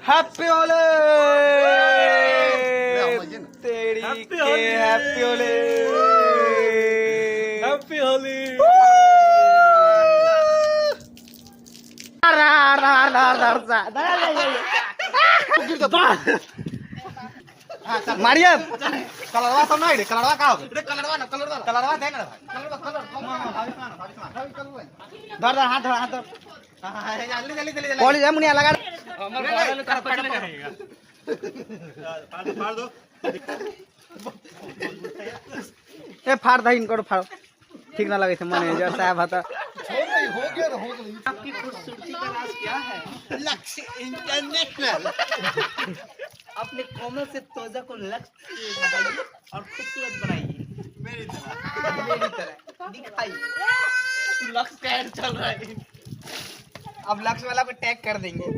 Happy Holi तेरी के happy Holi happy Holi Maria कलरवा सब नहीं कलरवा का कलरवा दे ना धर धर हाथ धर जल्दी जल्दी जल्दी पॉली जा मुनिया लगा फाड़ दो ए फाड़ दही इनको फाड़ ठीक ना लगे थे मैनेजर साहब हता आपकी खूबसूरती का राज क्या है? लक्ष्य इंटरनेशनल अपने कोमल से त्वचा को लक्ष्य बनाइए और खूबसूरत बनाइए मेरी तरह मेरी तरह दिखाइए। लक्ष्य का ऐड चल रहा है। अब लक्ष्य वाला को टैग कर देंगे।